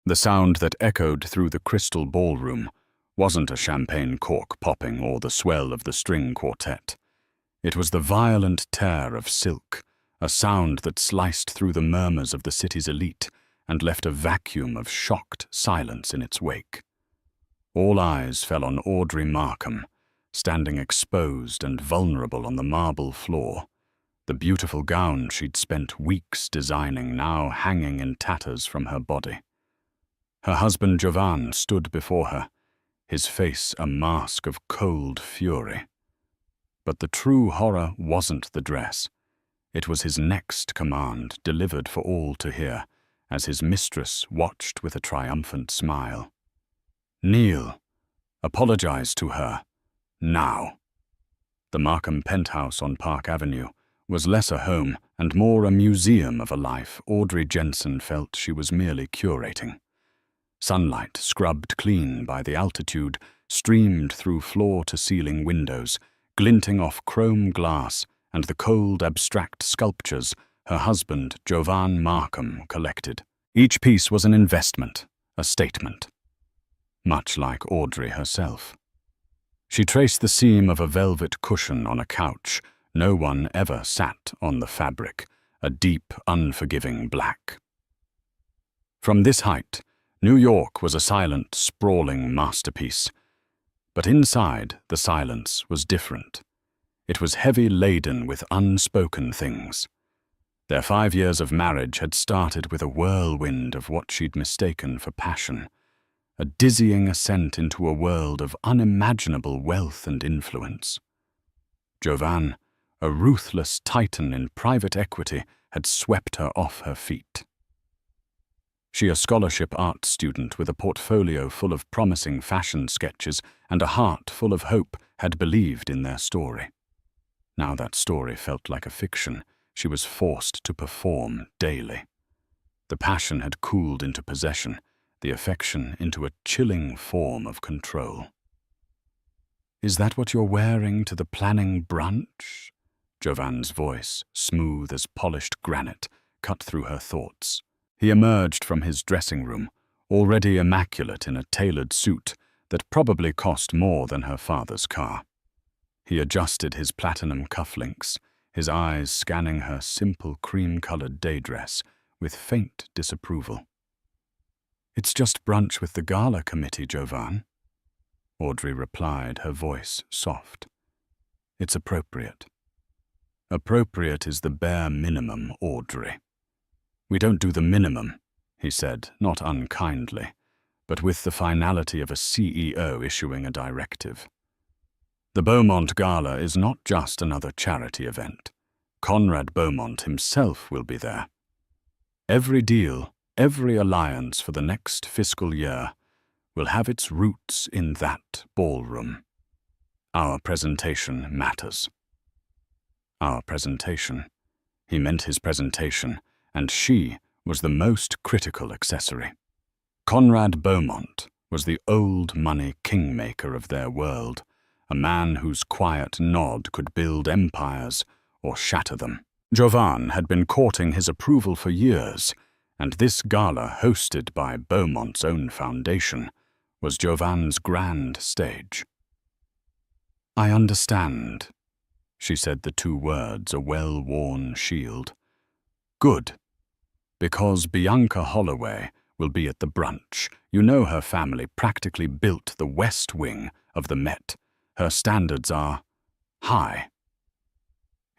The sound that echoed through the crystal ballroom wasn't a champagne cork popping or the swell of the string quartet. It was the violent tear of silk, a sound that sliced through the murmurs of the city's elite and left a vacuum of shocked silence in its wake. All eyes fell on Audrey Markham, standing exposed and vulnerable on the marble floor, the beautiful gown she'd spent weeks designing now hanging in tatters from her body. Her husband Julian stood before her, his face a mask of cold fury. But the true horror wasn't the dress. It was his next command, delivered for all to hear, as his mistress watched with a triumphant smile. "Kneel. Apologize to her. Now." The Markham penthouse on Park Avenue was less a home and more a museum of a life Audrey Jensen felt she was merely curating. Sunlight, scrubbed clean by the altitude, streamed through floor-to-ceiling windows, glinting off chrome glass and the cold, abstract sculptures her husband, Julian Markham, collected. Each piece was an investment, a statement. Much like Audrey herself. She traced the seam of a velvet cushion on a couch. No one ever sat on the fabric, a deep, unforgiving black. From this height, New York was a silent, sprawling masterpiece. But inside, the silence was different. It was heavy laden with unspoken things. Their 5 years of marriage had started with a whirlwind of what she'd mistaken for passion, a dizzying ascent into a world of unimaginable wealth and influence. Julian, a ruthless titan in private equity, had swept her off her feet. She, a scholarship art student with a portfolio full of promising fashion sketches and a heart full of hope, had believed in their story. Now that story felt like a fiction she was forced to perform daily. The passion had cooled into possession, the affection into a chilling form of control. "Is that what you're wearing to the planning brunch?" Julian's voice, smooth as polished granite, cut through her thoughts. He emerged from his dressing room, already immaculate in a tailored suit that probably cost more than her father's car. He adjusted his platinum cufflinks, his eyes scanning her simple cream-colored day dress with faint disapproval. "It's just brunch with the gala committee, Julian," Audrey replied, her voice soft. "It's appropriate." "Appropriate is the bare minimum, Audrey." "We don't do the minimum," he said, not unkindly, but with the finality of a CEO issuing a directive. "The Beaumont Gala is not just another charity event. Conrad Beaumont himself will be there. Every deal, every alliance for the next fiscal year will have its roots in that ballroom. Our presentation matters." Our presentation. He meant his presentation, and she was the most critical accessory. Conrad Beaumont was the old money kingmaker of their world, a man whose quiet nod could build empires or shatter them. Julian had been courting his approval for years, and this gala, hosted by Beaumont's own foundation, was Julian's grand stage. "I understand," she said, the two words a well-worn shield. "Good. Because Bianca Holloway will be at the brunch. You know her family practically built the West Wing of the Met. Her standards are high."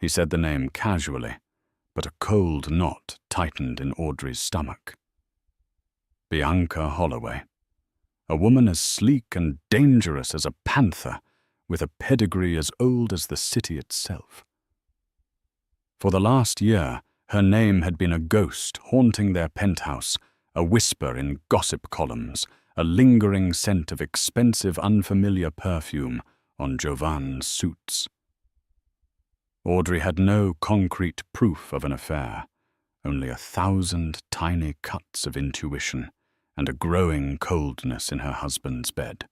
He said the name casually, but a cold knot tightened in Audrey's stomach. Bianca Holloway. A woman as sleek and dangerous as a panther, with a pedigree as old as the city itself. For the last year, her name had been a ghost haunting their penthouse, a whisper in gossip columns, a lingering scent of expensive, unfamiliar perfume on Julian's suits. Audrey had no concrete proof of an affair, only 1,000 tiny cuts of intuition and a growing coldness in her husband's bed.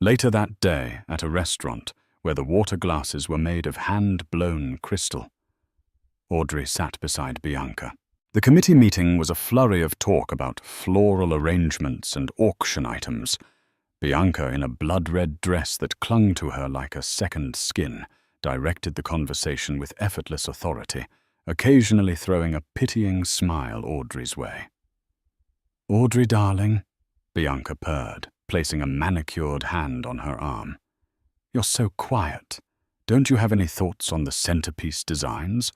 Later that day, at a restaurant where the water glasses were made of hand-blown crystal, Audrey sat beside Bianca. The committee meeting was a flurry of talk about floral arrangements and auction items. Bianca, in a blood-red dress that clung to her like a second skin, directed the conversation with effortless authority, occasionally throwing a pitying smile Audrey's way. "Audrey, darling," Bianca purred, placing a manicured hand on her arm. "You're so quiet. Don't you have any thoughts on the centerpiece designs?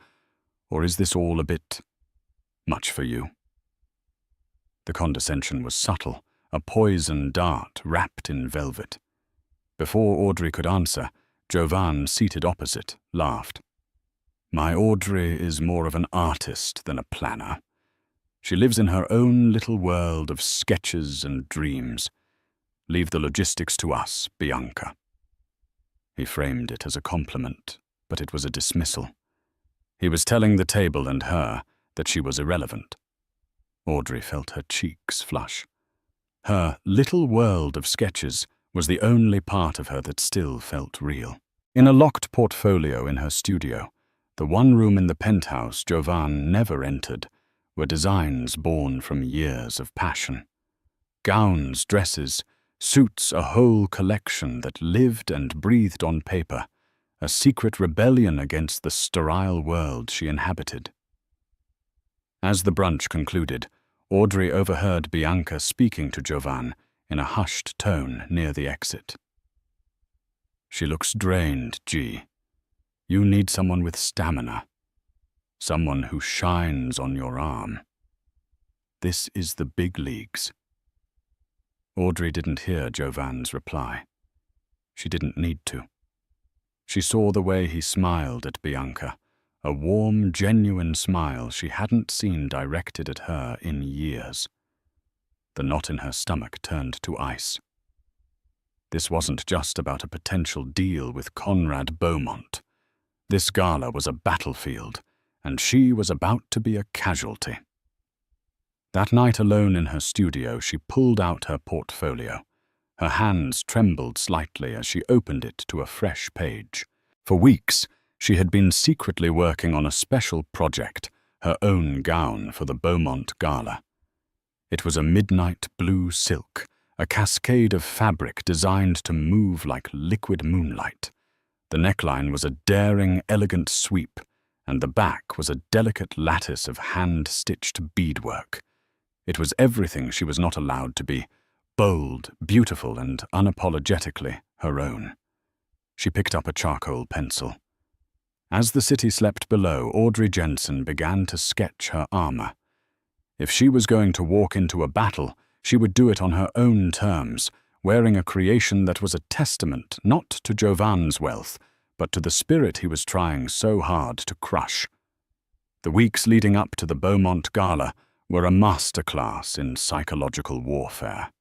Or is this all a bit much for you?" The condescension was subtle, a poison dart wrapped in velvet. Before Audrey could answer, Jovan, seated opposite, laughed. "My Audrey is more of an artist than a planner. She lives in her own little world of sketches and dreams. Leave the logistics to us, Bianca." He framed it as a compliment, but it was a dismissal. He was telling the table and her that she was irrelevant. Audrey felt her cheeks flush. Her little world of sketches was the only part of her that still felt real. In a locked portfolio in her studio, the one room in the penthouse Jovan never entered, were designs born from years of passion. Gowns, dresses, suits, a whole collection that lived and breathed on paper, a secret rebellion against the sterile world she inhabited. As the brunch concluded, Audrey overheard Bianca speaking to Jovan in a hushed tone near the exit. "She looks drained, G. You need someone with stamina. Someone who shines on your arm. This is the big leagues." Audrey didn't hear Jovan's reply. She didn't need to. She saw the way he smiled at Bianca, a warm, genuine smile she hadn't seen directed at her in years. The knot in her stomach turned to ice. This wasn't just about a potential deal with Conrad Beaumont. This gala was a battlefield, and she was about to be a casualty. That night alone in her studio, she pulled out her portfolio. Her hands trembled slightly as she opened it to a fresh page. For weeks, she had been secretly working on a special project, her own gown for the Beaumont Gala. It was a midnight blue silk, a cascade of fabric designed to move like liquid moonlight. The neckline was a daring, elegant sweep, and the back was a delicate lattice of hand-stitched beadwork. It was everything she was not allowed to be: bold, beautiful, and unapologetically her own. She picked up a charcoal pencil. As the city slept below, Audrey Jensen began to sketch her armor. If she was going to walk into a battle, she would do it on her own terms, wearing a creation that was a testament not to Jovan's wealth, but to the spirit he was trying so hard to crush. The weeks leading up to the Beaumont Gala were a masterclass in psychological warfare.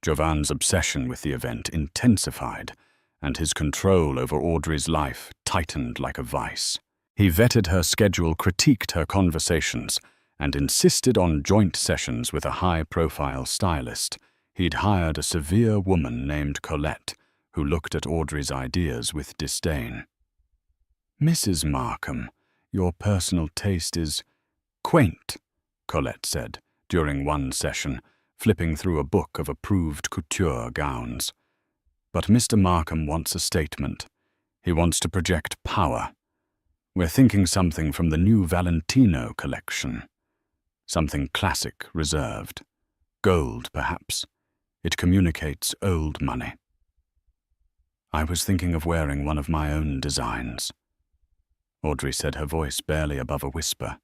Jovan's obsession with the event intensified, and his control over Audrey's life tightened like a vice. He vetted her schedule, critiqued her conversations, and insisted on joint sessions with a high-profile stylist. He'd hired a severe woman named Colette, who looked at Audrey's ideas with disdain. "Mrs. Markham, your personal taste is quaint," Colette said, during one session, flipping through a book of approved couture gowns. "But Mr. Markham wants a statement. He wants to project power. We're thinking something from the new Valentino collection. Something classic, reserved. Gold, perhaps. It communicates old money." "I was thinking of wearing one of my own designs," Audrey said, her voice barely above a whisper.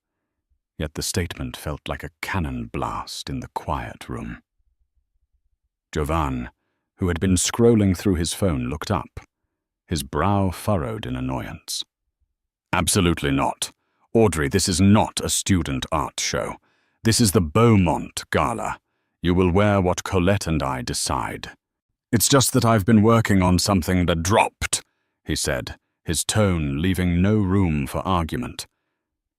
Yet the statement felt like a cannon blast in the quiet room. Jovan, who had been scrolling through his phone, looked up, his brow furrowed in annoyance. "Absolutely not. Audrey, this is not a student art show. This is the Beaumont Gala. You will wear what Colette and I decide." "It's just that I've been working on something that dropped," he said, his tone leaving no room for argument.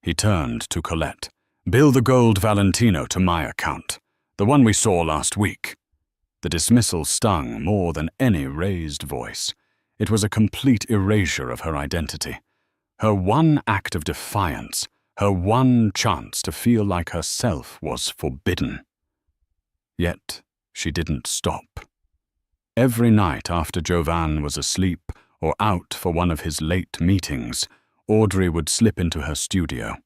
He turned to Colette. "Bill the gold Valentino to my account, the one we saw last week." The dismissal stung more than any raised voice. It was a complete erasure of her identity. Her one act of defiance, Her one chance to feel like herself was forbidden. Yet she didn't stop. Every night after Jovan was asleep or out for one of his late meetings, Audrey would slip into her studio.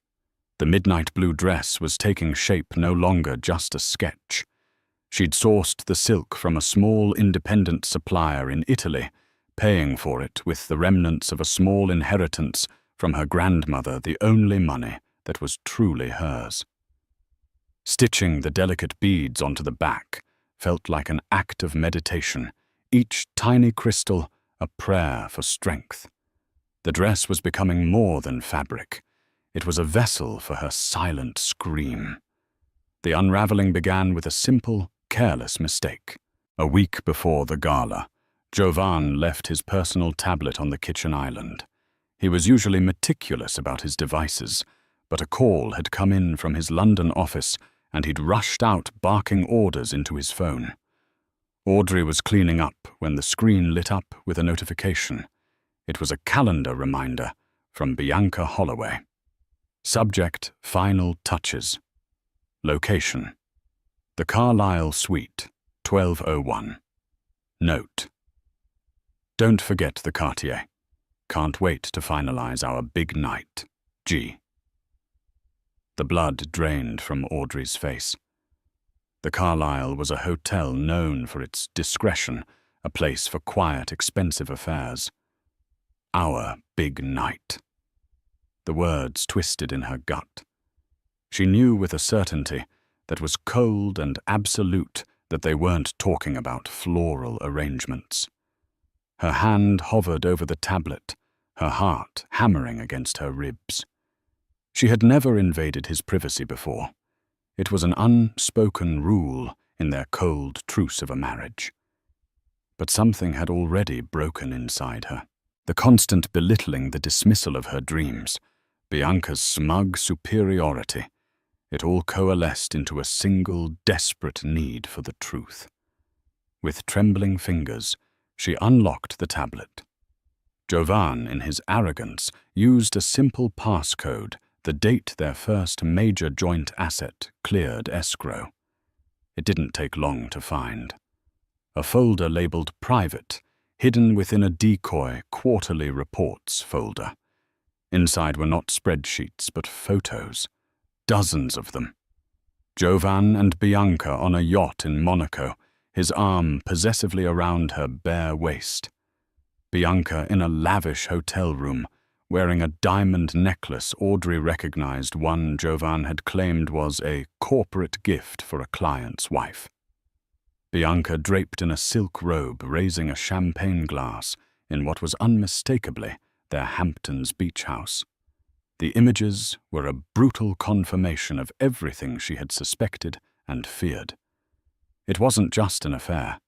The midnight blue dress was taking shape, no longer just a sketch. She'd sourced the silk from a small independent supplier in Italy, paying for it with the remnants of a small inheritance from her grandmother, the only money that was truly hers. Stitching the delicate beads onto the back felt like an act of meditation, each tiny crystal a prayer for strength. The dress was becoming more than fabric. It was a vessel for her silent scream. The unraveling began with a simple, careless mistake. A week before the gala, Jovan left his personal tablet on the kitchen island. He was usually meticulous about his devices, but a call had come in from his London office and he'd rushed out barking orders into his phone. Audrey was cleaning up when the screen lit up with a notification. It was a calendar reminder from Bianca Holloway. Subject: final touches. Location: the Carlisle Suite, 1201. Note: don't forget the Cartier. Can't wait to finalize our big night. G. The blood drained from Audrey's face. The Carlisle was a hotel known for its discretion, a place for quiet, expensive affairs. Our big night. The words twisted in her gut. She knew with a certainty that was cold and absolute that they weren't talking about floral arrangements. Her hand hovered over the tablet, her heart hammering against her ribs. She had never invaded his privacy before. It was an unspoken rule in their cold truce of a marriage. But something had already broken inside her. The constant belittling, the dismissal of her dreams, Bianca's smug superiority, it all coalesced into a single, desperate need for the truth. With trembling fingers, she unlocked the tablet. Jovan, in his arrogance, used a simple passcode, the date their first major joint asset cleared escrow. It didn't take long to find. A folder labeled Private, hidden within a decoy Quarterly Reports folder. Inside were not spreadsheets, but photos. Dozens of them. Jovan and Bianca on a yacht in Monaco, his arm possessively around her bare waist. Bianca in a lavish hotel room, wearing a diamond necklace Audrey recognized one Jovan had claimed was a corporate gift for a client's wife. Bianca draped in a silk robe, raising a champagne glass in what was unmistakably their Hamptons beach house. The images were a brutal confirmation of everything she had suspected and feared. It wasn't just an affair.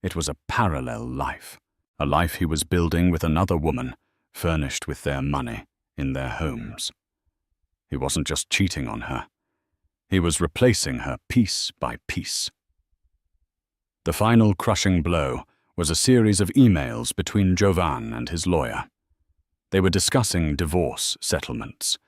It was a parallel life, a life he was building with another woman, furnished with their money in their homes. He wasn't just cheating on her. He was replacing her piece by piece. The final crushing blow was a series of emails between Jovan and his lawyer. They were discussing divorce settlements.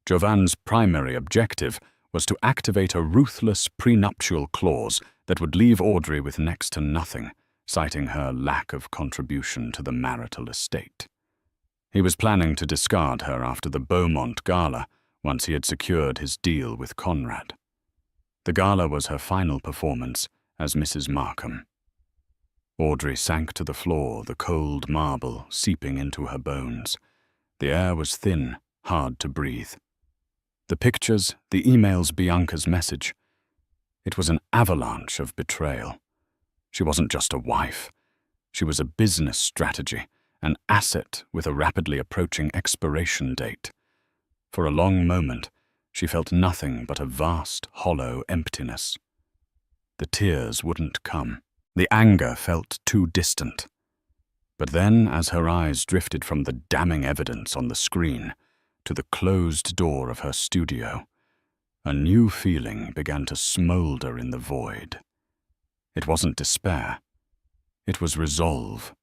Jovan's primary objective was to activate a ruthless prenuptial clause that would leave Audrey with next to nothing, citing her lack of contribution to the marital estate. He was planning to discard her after the Beaumont Gala once he had secured his deal with Conrad. The gala was her final performance as Mrs. Markham. Audrey sank to the floor, the cold marble seeping into her bones. The air was thin, hard to breathe. The pictures, the emails, Bianca's message. It was an avalanche of betrayal. She wasn't just a wife. She was a business strategy, an asset with a rapidly approaching expiration date. For a long moment, she felt nothing but a vast, hollow emptiness. The tears wouldn't come. The anger felt too distant. But then, as her eyes drifted from the damning evidence on the screen to the closed door of her studio, a new feeling began to smolder in the void. It wasn't despair. It was resolve.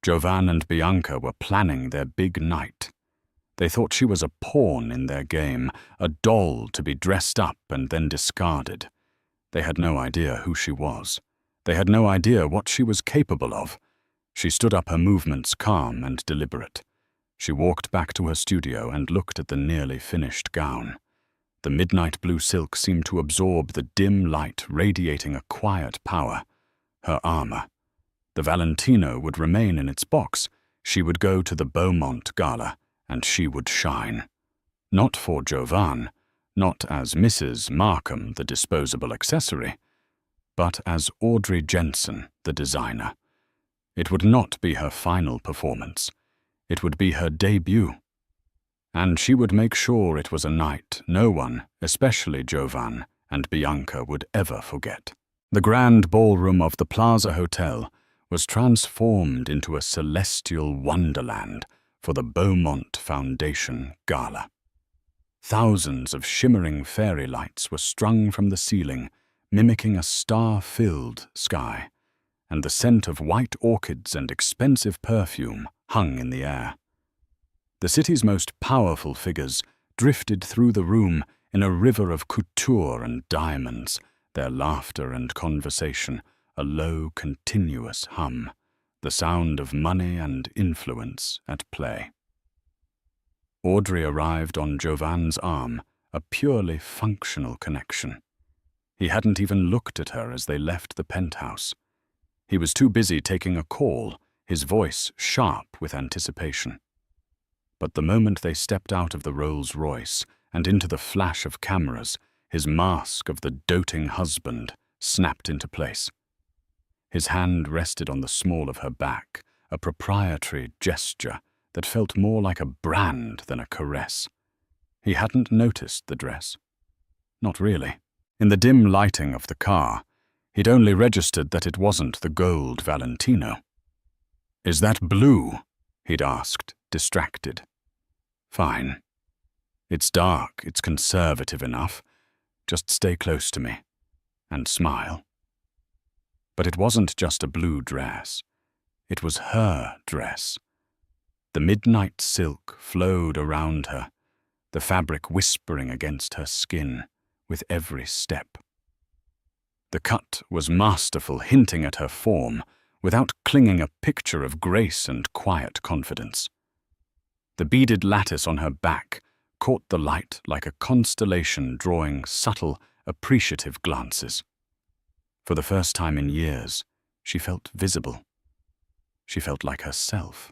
Jovan and Bianca were planning their big night. They thought she was a pawn in their game, a doll to be dressed up and then discarded. They had no idea who she was. They had no idea what she was capable of. She stood up, her movements calm and deliberate. She walked back to her studio and looked at the nearly finished gown. The midnight blue silk seemed to absorb the dim light, radiating a quiet power. Her armor. The Valentino would remain in its box. She would go to the Beaumont Gala, and she would shine. Not for Jovan, not as Mrs. Markham, the disposable accessory, but as Audrey Jensen, the designer. It would not be her final performance. It would be her debut. And she would make sure it was a night no one, especially Jovan and Bianca, would ever forget. The grand ballroom of the Plaza Hotel was transformed into a celestial wonderland for the Beaumont Foundation Gala. Thousands of shimmering fairy lights were strung from the ceiling, mimicking a star-filled sky, and the scent of white orchids and expensive perfume hung in the air. The city's most powerful figures drifted through the room in a river of couture and diamonds, their laughter and conversation a low, continuous hum, the sound of money and influence at play. Audrey arrived on Jovan's arm, a purely functional connection. He hadn't even looked at her as they left the penthouse. He was too busy taking a call, his voice sharp with anticipation. But the moment they stepped out of the Rolls-Royce and into the flash of cameras, his mask of the doting husband snapped into place. His hand rested on the small of her back, a proprietary gesture that felt more like a brand than a caress. He hadn't noticed the dress. Not really. In the dim lighting of the car, he'd only registered that it wasn't the gold Valentino. "Is that blue?" he'd asked, distracted. "Fine. It's dark, it's conservative enough. Just stay close to me. And smile." But it wasn't just a blue dress. It was her dress. The midnight silk flowed around her, the fabric whispering against her skin with every step. The cut was masterful, hinting at her form, without clinging a picture of grace and quiet confidence. The beaded lattice on her back caught the light like a constellation, drawing subtle, appreciative glances. For the first time in years, she felt visible. She felt like herself.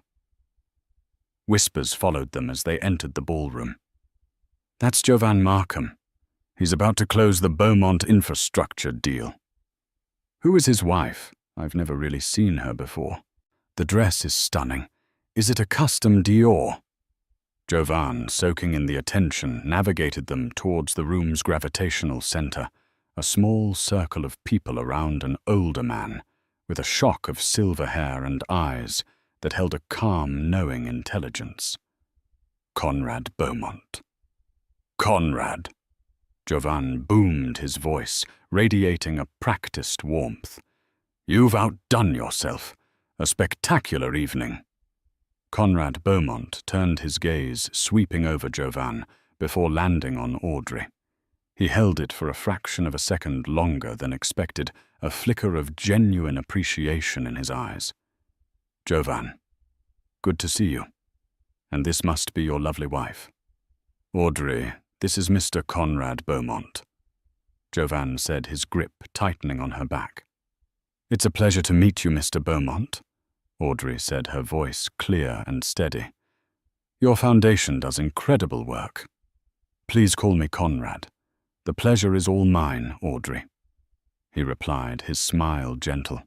Whispers followed them as they entered the ballroom. "That's Jovan Markham. He's about to close the Beaumont infrastructure deal." "Who is his wife? I've never really seen her before." "The dress is stunning. Is it a custom Dior?" Jovan, soaking in the attention, navigated them towards the room's gravitational center, a small circle of people around an older man, with a shock of silver hair and eyes that held a calm, knowing intelligence. Conrad Beaumont. "Conrad!" Jovan boomed his voice, radiating a practiced warmth. "You've outdone yourself. A spectacular evening." Conrad Beaumont turned his gaze, sweeping over Jovan, before landing on Audrey. He held it for a fraction of a second longer than expected, a flicker of genuine appreciation in his eyes. "Jovan, good to see you. And this must be your lovely wife." "Audrey, this is Mr. Conrad Beaumont," Jovan said, his grip tightening on her back. "It's a pleasure to meet you, Mr. Beaumont," Audrey said, her voice clear and steady. "Your foundation does incredible work. Please call me Conrad. The pleasure is all mine, Audrey," he replied, his smile gentle.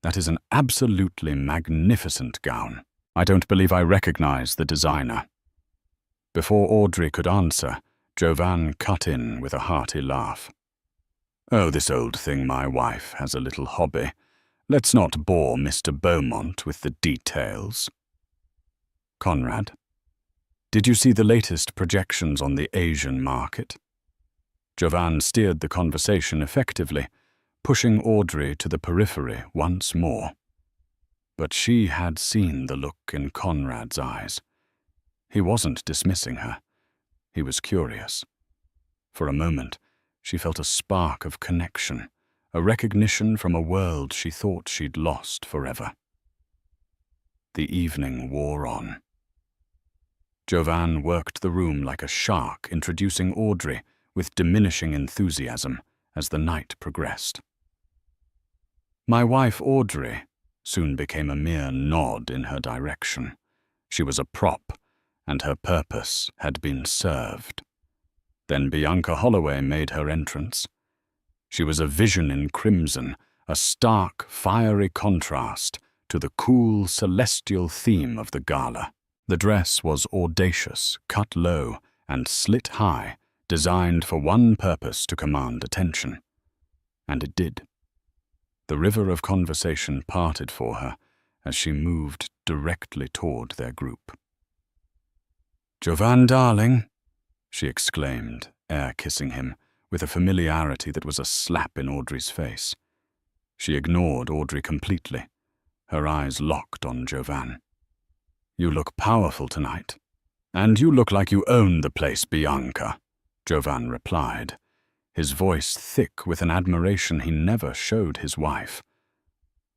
"That is an absolutely magnificent gown. I don't believe I recognize the designer." Before Audrey could answer, Jovan cut in with a hearty laugh. "Oh, this old thing, my wife has a little hobby. Let's not bore Mr. Beaumont with the details." "Conrad, did you see the latest projections on the Asian market?" Jovan steered the conversation effectively, pushing Audrey to the periphery once more. But she had seen the look in Conrad's eyes. He wasn't dismissing her. He was curious. For a moment, she felt a spark of connection, a recognition from a world she thought she'd lost forever. The evening wore on. Jovan worked the room like a shark, introducing Audrey with diminishing enthusiasm as the night progressed. My wife Audrey soon became a mere nod in her direction. She was a prop, and her purpose had been served. Then Bianca Holloway made her entrance. She was a vision in crimson, a stark, fiery contrast to the cool, celestial theme of the gala. The dress was audacious, cut low, and slit high, designed for one purpose: to command attention. And it did. The river of conversation parted for her as she moved directly toward their group. "Jovan, darling," she exclaimed, air-kissing him, with a familiarity that was a slap in Audrey's face. She ignored Audrey completely, her eyes locked on Jovan. "You look powerful tonight. And you look like you own the place, Bianca," Jovan replied, his voice thick with an admiration he never showed his wife.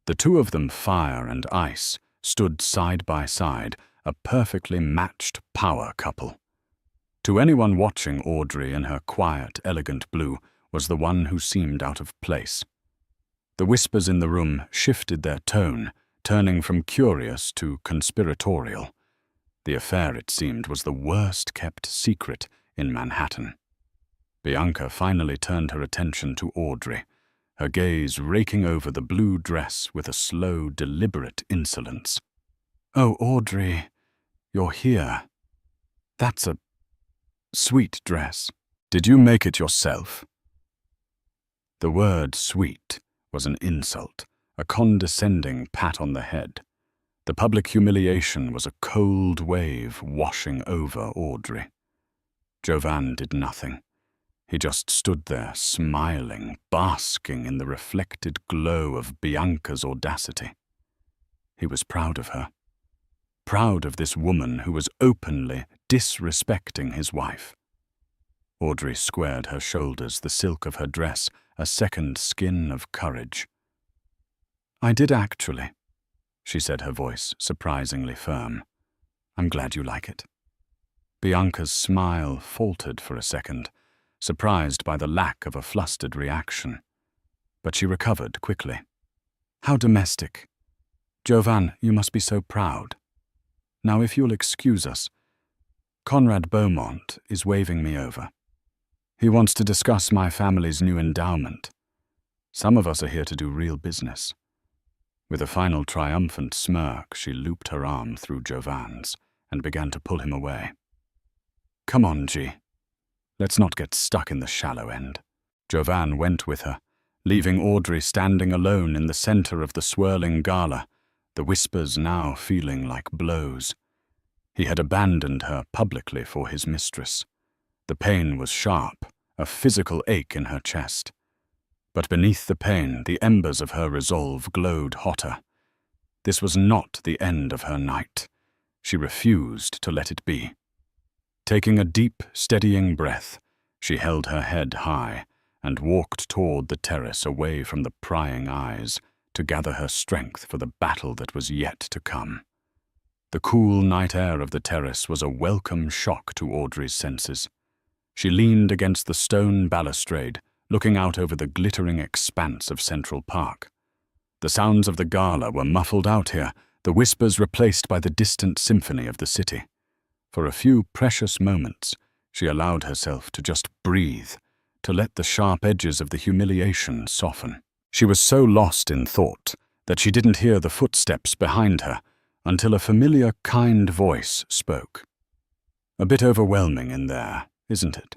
The two of them, fire and ice, stood side by side, a perfectly matched power couple. To anyone watching, Audrey, in her quiet, elegant blue, was the one who seemed out of place. The whispers in the room shifted their tone, turning from curious to conspiratorial. The affair, it seemed, was the worst-kept secret in Manhattan. Bianca finally turned her attention to Audrey, her gaze raking over the blue dress with a slow, deliberate insolence. "Oh, Audrey, you're here. That's a sweet dress. Did you make it yourself?" The word sweet was an insult, a condescending pat on the head. The public humiliation was a cold wave washing over Audrey. Jovan did nothing. He just stood there, smiling, basking in the reflected glow of Bianca's audacity. He was proud of her. Proud of this woman who was openly disrespecting his wife. Audrey squared her shoulders, the silk of her dress a second skin of courage. "I did actually," she said, her voice surprisingly firm. "I'm glad you like it." Bianca's smile faltered for a second, surprised by the lack of a flustered reaction. But she recovered quickly. "How domestic. Jovan, you must be so proud. Now, if you'll excuse us, Conrad Beaumont is waving me over. He wants to discuss my family's new endowment. Some of us are here to do real business." With a final triumphant smirk, she looped her arm through Jovan's and began to pull him away. "Come on, G. Let's not get stuck in the shallow end." Jovan went with her, leaving Audrey standing alone in the center of the swirling gala, the whispers now feeling like blows. He had abandoned her publicly for his mistress. The pain was sharp, a physical ache in her chest. But beneath the pain, the embers of her resolve glowed hotter. This was not the end of her night. She refused to let it be. Taking a deep, steadying breath, she held her head high and walked toward the terrace away from the prying eyes to gather her strength for the battle that was yet to come. The cool night air of the terrace was a welcome shock to Audrey's senses. She leaned against the stone balustrade, looking out over the glittering expanse of Central Park. The sounds of the gala were muffled out here, the whispers replaced by the distant symphony of the city. For a few precious moments, she allowed herself to just breathe, to let the sharp edges of the humiliation soften. She was so lost in thought that she didn't hear the footsteps behind her until a familiar, kind voice spoke. "A bit overwhelming in there, isn't it?"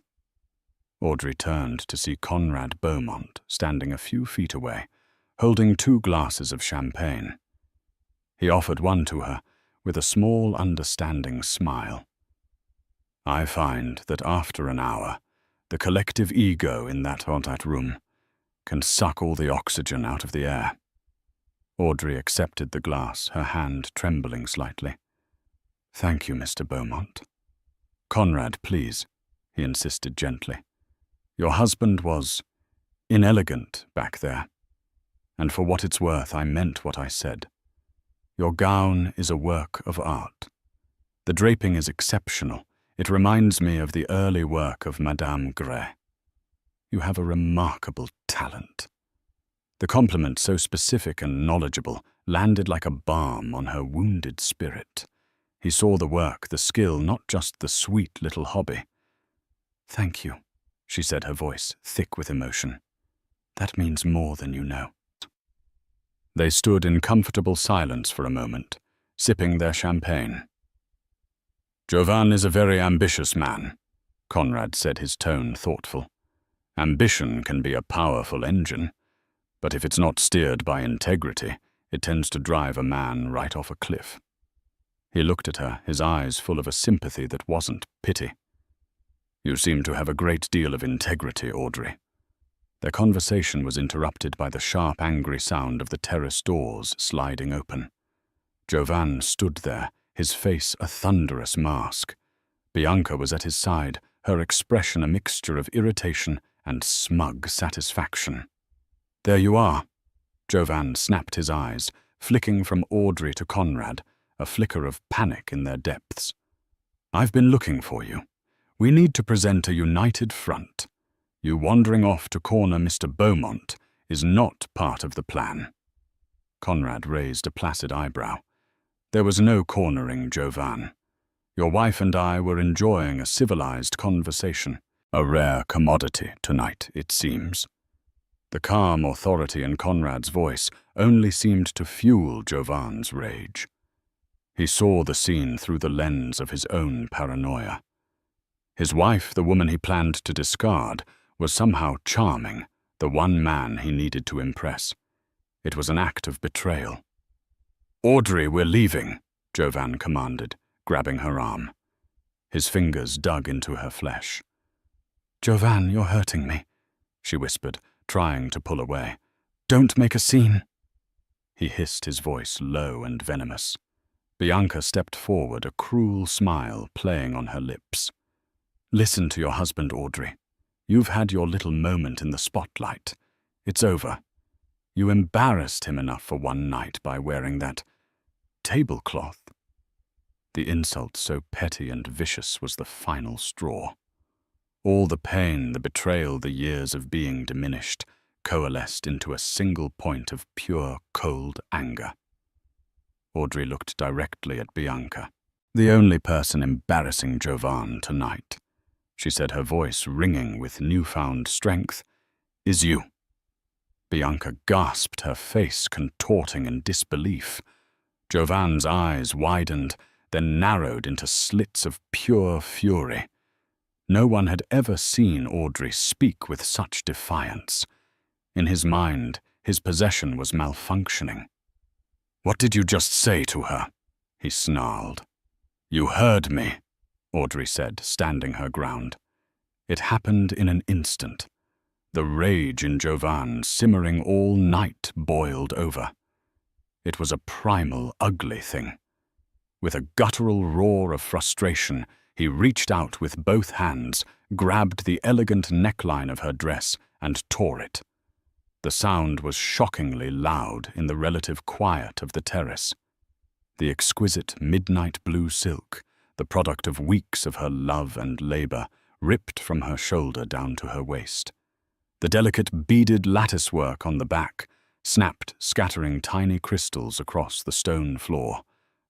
Audrey turned to see Conrad Beaumont standing a few feet away, holding 2 glasses of champagne. He offered one to her with a small, understanding smile. "I find that after an hour, the collective ego in that room can suck all the oxygen out of the air." Audrey accepted the glass, her hand trembling slightly. Thank you, Mr. Beaumont. Conrad, please, he insisted gently. Your husband was inelegant back there, and for what it's worth, I meant what I said. Your gown is a work of art. The draping is exceptional. It reminds me of the early work of Madame Gray. You have a remarkable talent. The compliment, so specific and knowledgeable, landed like a balm on her wounded spirit. He saw the work, the skill, not just the sweet little hobby. Thank you, she said, her voice thick with emotion. That means more than you know. They stood in comfortable silence for a moment, sipping their champagne. Jovan is a very ambitious man, Conrad said, his tone thoughtful. Ambition can be a powerful engine, but if it's not steered by integrity, it tends to drive a man right off a cliff. He looked at her, his eyes full of a sympathy that wasn't pity. You seem to have a great deal of integrity, Audrey. Their conversation was interrupted by the sharp, angry sound of the terrace doors sliding open. Jovan stood there, his face a thunderous mask. Bianca was at his side, her expression a mixture of irritation and smug satisfaction. There you are. Jovan snapped his eyes, flicking from Audrey to Conrad, a flicker of panic in their depths. I've been looking for you. We need to present a united front. You wandering off to corner Mr. Beaumont is not part of the plan. Conrad raised a placid eyebrow. There was no cornering Jovan. Your wife and I were enjoying a civilized conversation, a rare commodity tonight, it seems. The calm authority in Conrad's voice only seemed to fuel Jovan's rage. He saw the scene through the lens of his own paranoia. His wife, the woman he planned to discard, was somehow charming, the one man he needed to impress. It was an act of betrayal. Audrey, we're leaving, Jovan commanded, grabbing her arm. His fingers dug into her flesh. Jovan, you're hurting me, she whispered, trying to pull away. Don't make a scene. He hissed, his voice low and venomous. Bianca stepped forward, a cruel smile playing on her lips. Listen to your husband, Audrey. You've had your little moment in the spotlight. It's over. You embarrassed him enough for one night by wearing that tablecloth. The insult, so petty and vicious, was the final straw. All the pain, the betrayal, the years of being diminished, coalesced into a single point of pure, cold anger. Audrey looked directly at Bianca. The only person embarrassing Jovan tonight, she said, her voice ringing with newfound strength, is you. Bianca gasped, her face contorting in disbelief. Jovan's eyes widened, then narrowed into slits of pure fury. No one had ever seen Audrey speak with such defiance. In his mind, his possession was malfunctioning. What did you just say to her? He snarled. You heard me, Audrey said, standing her ground. It happened in an instant. The rage in Jovan, simmering all night, boiled over. It was a primal, ugly thing. With a guttural roar of frustration, he reached out with both hands, grabbed the elegant neckline of her dress, and tore it. The sound was shockingly loud in the relative quiet of the terrace. The exquisite midnight blue silk, the product of weeks of her love and labor, ripped from her shoulder down to her waist. The delicate beaded latticework on the back snapped, scattering tiny crystals across the stone floor,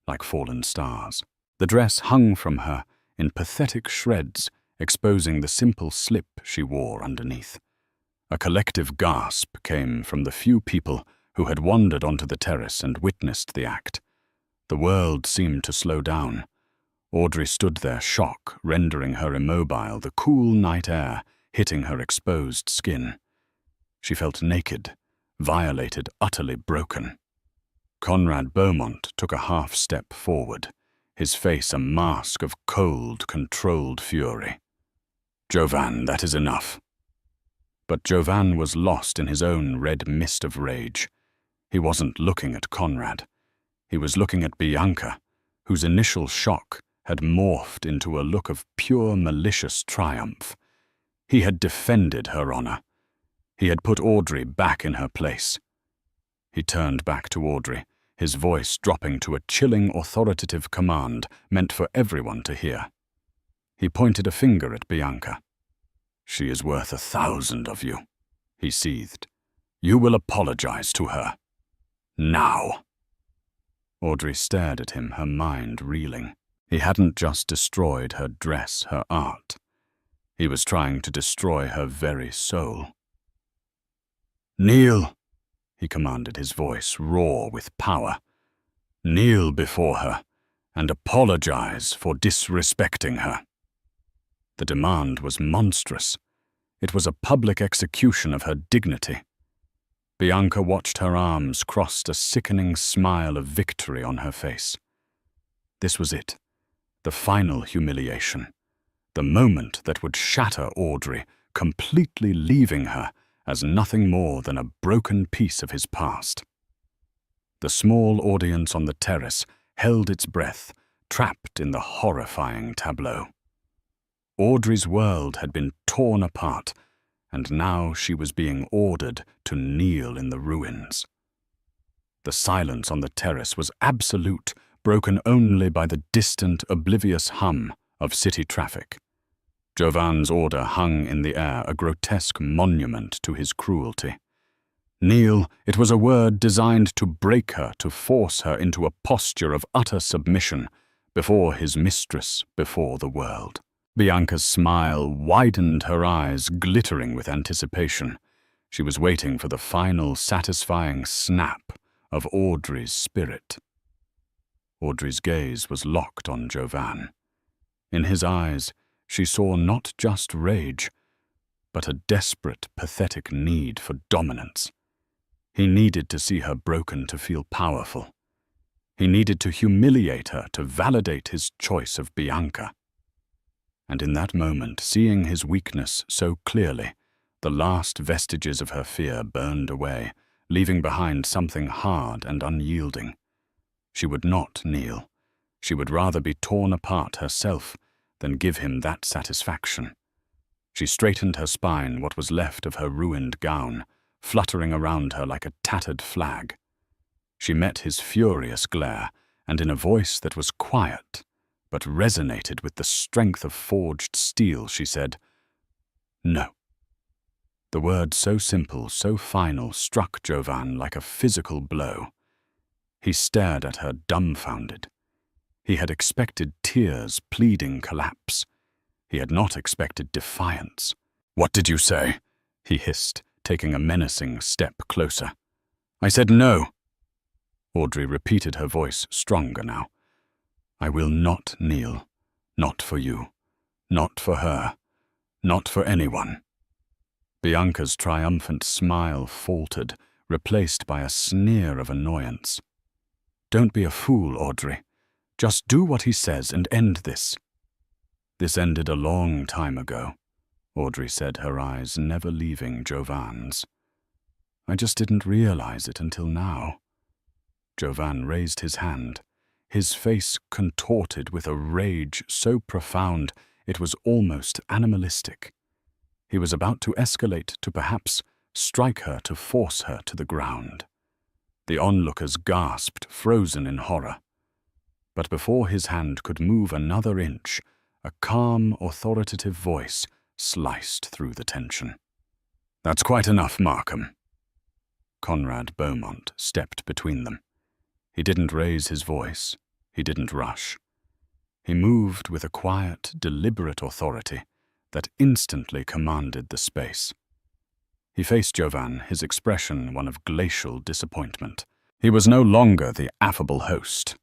like fallen stars. The dress hung from her in pathetic shreds, exposing the simple slip she wore underneath. A collective gasp came from the few people who had wandered onto the terrace and witnessed the act. The world seemed to slow down. Audrey stood there, shock rendering her immobile, the cool night air hitting her exposed skin. She felt naked, violated, utterly broken. Conrad Beaumont took a half-step forward, his face a mask of cold, controlled fury. Jovan, that is enough. But Jovan was lost in his own red mist of rage. He wasn't looking at Conrad. He was looking at Bianca, whose initial shock had morphed into a look of pure malicious triumph. He had defended her honor. He had put Audrey back in her place. He turned back to Audrey, his voice dropping to a chilling authoritative command meant for everyone to hear. He pointed a finger at Bianca. "She is worth 1,000 of you," he seethed. "You will apologize to her. Now." Audrey stared at him, her mind reeling. He hadn't just destroyed her dress, her art. He was trying to destroy her very soul. "Kneel," he commanded, his voice raw with power. "Kneel before her and apologize for disrespecting her." The demand was monstrous. It was a public execution of her dignity. Bianca watched her arms crossed, a sickening smile of victory on her face. This was it, the final humiliation, the moment that would shatter Audrey, completely leaving her as nothing more than a broken piece of his past. The small audience on the terrace held its breath, trapped in the horrifying tableau. Audrey's world had been torn apart, and now she was being ordered to kneel in the ruins. The silence on the terrace was absolute, broken only by the distant, oblivious hum of city traffic. Jovan's order hung in the air, a grotesque monument to his cruelty. Kneel, it was a word designed to break her, to force her into a posture of utter submission before his mistress, before the world. Bianca's smile widened, her eyes glittering with anticipation. She was waiting for the final satisfying snap of Audrey's spirit. Audrey's gaze was locked on Jovan. In his eyes, she saw not just rage, but a desperate, pathetic need for dominance. He needed to see her broken to feel powerful. He needed to humiliate her to validate his choice of Bianca. And in that moment, seeing his weakness so clearly, the last vestiges of her fear burned away, leaving behind something hard and unyielding. She would not kneel. She would rather be torn apart herself than give him that satisfaction. She straightened her spine, what was left of her ruined gown, fluttering around her like a tattered flag. She met his furious glare, and in a voice that was quiet, but resonated with the strength of forged steel, she said, "No." The word, so simple, so final, struck Jovan like a physical blow. He stared at her dumbfounded. He had expected tears, pleading collapse. He had not expected defiance. "What did you say?" he hissed, taking a menacing step closer. "I said no." Audrey repeated, her voice stronger now. "I will not kneel. Not for you. Not for her. Not for anyone." Bianca's triumphant smile faltered, replaced by a sneer of annoyance. "Don't be a fool, Audrey. Just do what he says and end this." "This ended a long time ago," Audrey said, her eyes never leaving Jovan's. "I just didn't realize it until now." Jovan raised his hand, his face contorted with a rage so profound it was almost animalistic. He was about to escalate to perhaps strike her, to force her to the ground. The onlookers gasped, frozen in horror. But before his hand could move another inch, a calm, authoritative voice sliced through the tension. "That's quite enough, Markham." Conrad Beaumont stepped between them. He didn't raise his voice. He didn't rush. He moved with a quiet, deliberate authority that instantly commanded the space. He faced Jovan, his expression one of glacial disappointment. He was no longer the affable host.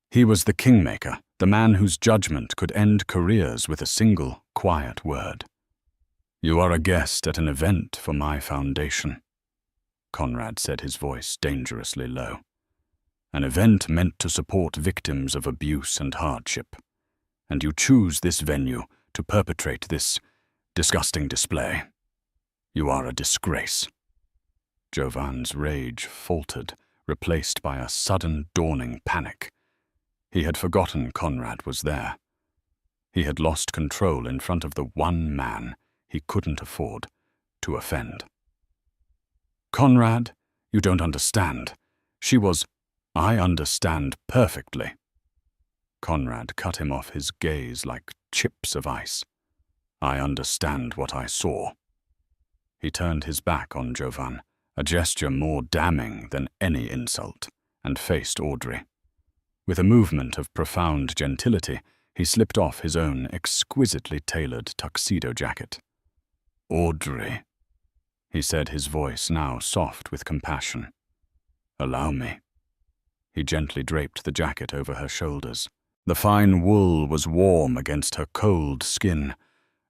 He was the kingmaker, the man whose judgment could end careers with a single, quiet word. "You are a guest at an event for my foundation," Conrad said, his voice dangerously low. "An event meant to support victims of abuse and hardship. And you choose this venue to perpetrate this disgusting display. You are a disgrace." Jovan's rage faltered, replaced by a sudden dawning panic. He had forgotten Conrad was there. He had lost control in front of the one man he couldn't afford to offend. "Conrad, you don't understand. She was—" "I understand perfectly." Conrad cut him off his gaze like chips of ice. "I understand what I saw." He turned his back on Jovan, a gesture more damning than any insult, and faced Audrey. With a movement of profound gentility, he slipped off his own exquisitely tailored tuxedo jacket. "Audrey," he said, his voice now soft with compassion. "Allow me." He gently draped the jacket over her shoulders. The fine wool was warm against her cold skin,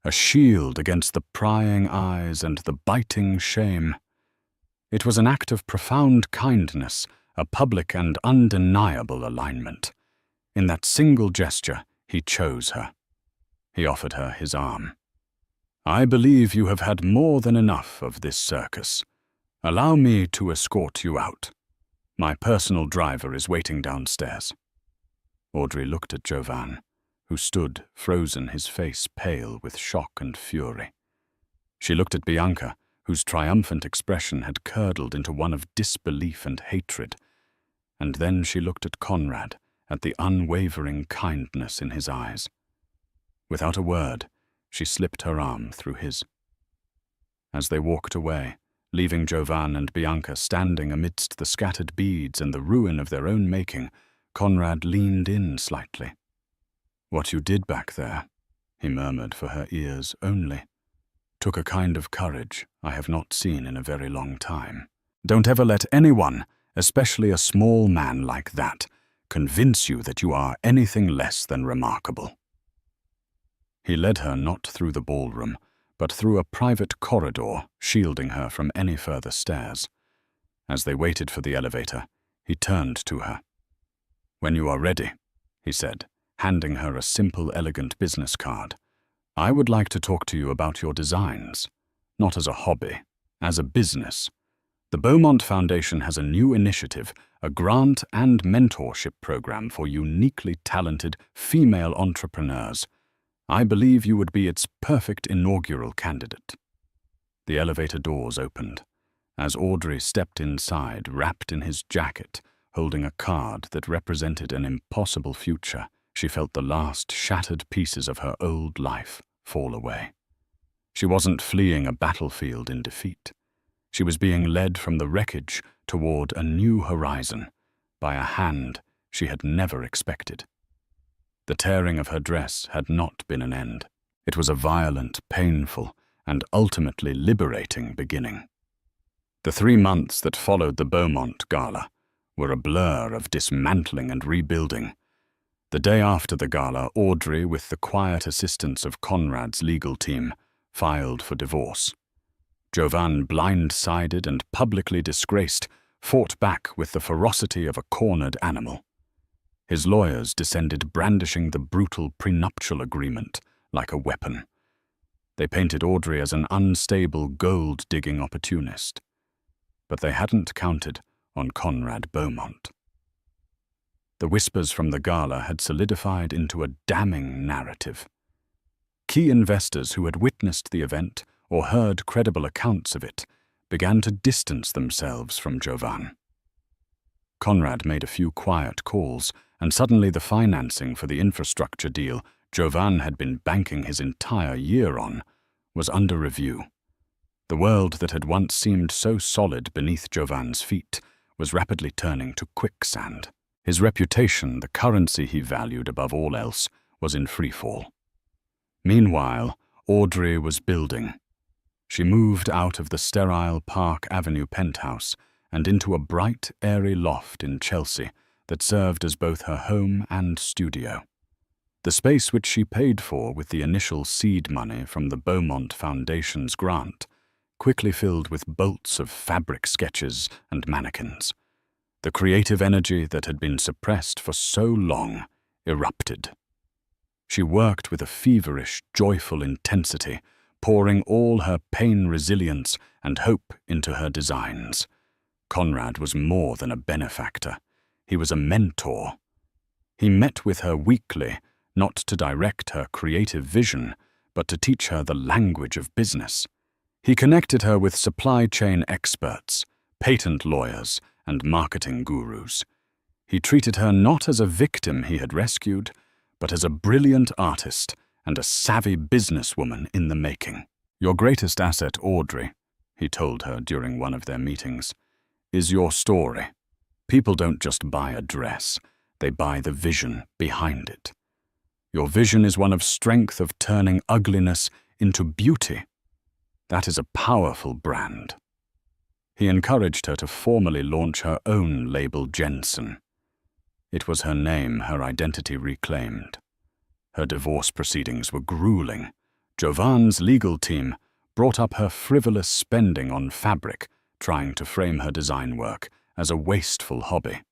a shield against the prying eyes and the biting shame. It was an act of profound kindness, a public and undeniable alignment. In that single gesture, he chose her. He offered her his arm. "I believe you have had more than enough of this circus. Allow me to escort you out. My personal driver is waiting downstairs." Audrey looked at Jovan, who stood frozen, his face pale with shock and fury. She looked at Bianca, whose triumphant expression had curdled into one of disbelief and hatred. And then she looked at Conrad, at the unwavering kindness in his eyes. Without a word, she slipped her arm through his. As they walked away, leaving Jovan and Bianca standing amidst the scattered beads and the ruin of their own making, Conrad leaned in slightly. "What you did back there," he murmured for her ears only, "took a kind of courage I have not seen in a very long time. Don't ever let anyone, especially a small man like that, convince you that you are anything less than remarkable." He led her not through the ballroom, but through a private corridor, shielding her from any further stairs. As they waited for the elevator, he turned to her. "When you are ready," he said, handing her a simple, elegant business card, "I would like to talk to you about your designs, not as a hobby, as a business. The Beaumont Foundation has a new initiative, a grant and mentorship program for uniquely talented female entrepreneurs. I believe you would be its perfect inaugural candidate." The elevator doors opened. As Audrey stepped inside, wrapped in his jacket, holding a card that represented an impossible future, she felt the last shattered pieces of her old life fall away. She wasn't fleeing a battlefield in defeat. She was being led from the wreckage toward a new horizon by a hand she had never expected. The tearing of her dress had not been an end. It was a violent, painful, and ultimately liberating beginning. The 3 months that followed the Beaumont Gala were a blur of dismantling and rebuilding. The day after the gala, Audrey, with the quiet assistance of Conrad's legal team, filed for divorce. Jovan, blindsided and publicly disgraced, fought back with the ferocity of a cornered animal. His lawyers descended, brandishing the brutal prenuptial agreement like a weapon. They painted Audrey as an unstable, gold-digging opportunist. But they hadn't counted on Conrad Beaumont. The whispers from the gala had solidified into a damning narrative. Key investors who had witnessed the event or heard credible accounts of it began to distance themselves from Jovan. Conrad made a few quiet calls, and suddenly the financing for the infrastructure deal Jovan had been banking his entire year on was under review. The world that had once seemed so solid beneath Jovan's feet was rapidly turning to quicksand. His reputation, the currency he valued above all else, was in freefall. Meanwhile, Audrey was building. She moved out of the sterile Park Avenue penthouse and into a bright, airy loft in Chelsea that served as both her home and studio. The space, which she paid for with the initial seed money from the Beaumont Foundation's grant, quickly filled with bolts of fabric sketches and mannequins. The creative energy that had been suppressed for so long erupted. She worked with a feverish, joyful intensity, pouring all her pain resilience and hope into her designs. Conrad was more than a benefactor. He was a mentor. He met with her weekly, not to direct her creative vision, but to teach her the language of business. He connected her with supply chain experts, patent lawyers, and marketing gurus. He treated her not as a victim he had rescued, but as a brilliant artist and a savvy businesswoman in the making. "Your greatest asset, Audrey," he told her during one of their meetings, "is your story. People don't just buy a dress, they buy the vision behind it. Your vision is one of strength, of turning ugliness into beauty. That is a powerful brand." He encouraged her to formally launch her own label, Jensen. It was her name, her identity reclaimed. Her divorce proceedings were grueling. Jovan's legal team brought up her frivolous spending on fabric, trying to frame her design work as a wasteful hobby.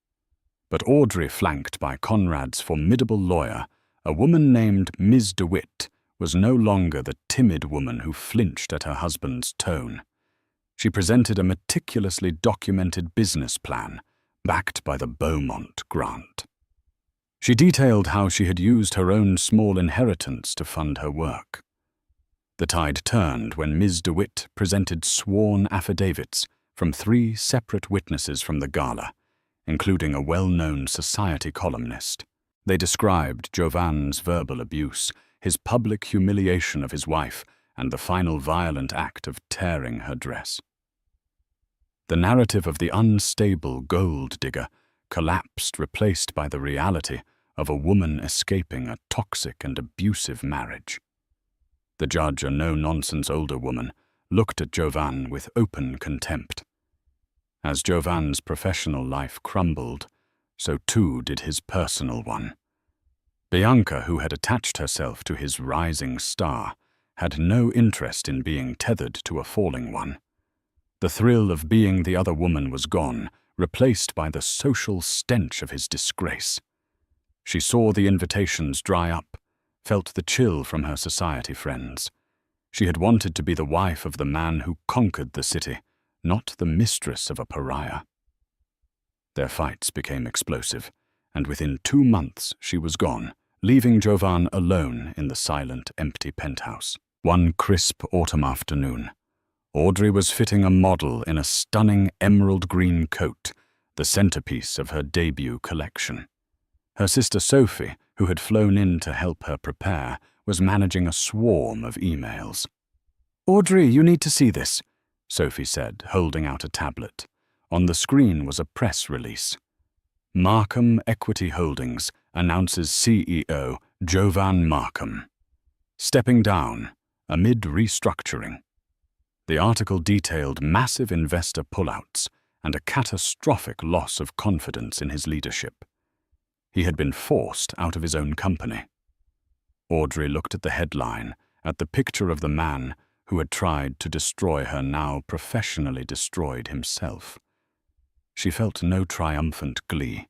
But Audrey, flanked by Conrad's formidable lawyer, a woman named Ms. DeWitt, was no longer the timid woman who flinched at her husband's tone. She presented a meticulously documented business plan, backed by the Beaumont grant. She detailed how she had used her own small inheritance to fund her work. The tide turned when Ms. DeWitt presented sworn affidavits from 3 separate witnesses from the gala, including a well-known society columnist. They described Jovan's verbal abuse, his public humiliation of his wife, and the final violent act of tearing her dress. The narrative of the unstable gold digger collapsed, replaced by the reality of a woman escaping a toxic and abusive marriage. The judge, a no-nonsense older woman, looked at Jovan with open contempt. As Jovan's professional life crumbled, so too did his personal one. Bianca, who had attached herself to his rising star, had no interest in being tethered to a falling one. The thrill of being the other woman was gone, replaced by the social stench of his disgrace. She saw the invitations dry up, felt the chill from her society friends. She had wanted to be the wife of the man who conquered the city, not the mistress of a pariah. Their fights became explosive, and within 2 months she was gone, leaving Jovan alone in the silent, empty penthouse. One crisp autumn afternoon, Audrey was fitting a model in a stunning emerald green coat, the centerpiece of her debut collection. Her sister Sophie, who had flown in to help her prepare, was managing a swarm of emails. "Audrey, you need to see this," Sophie said, holding out a tablet. On the screen was a press release. "Markham Equity Holdings announces CEO Jovan Markham stepping down amid restructuring." The article detailed massive investor pullouts and a catastrophic loss of confidence in his leadership. He had been forced out of his own company. Audrey looked at the headline, at the picture of the man who had tried to destroy her, now professionally destroyed himself. She felt no triumphant glee,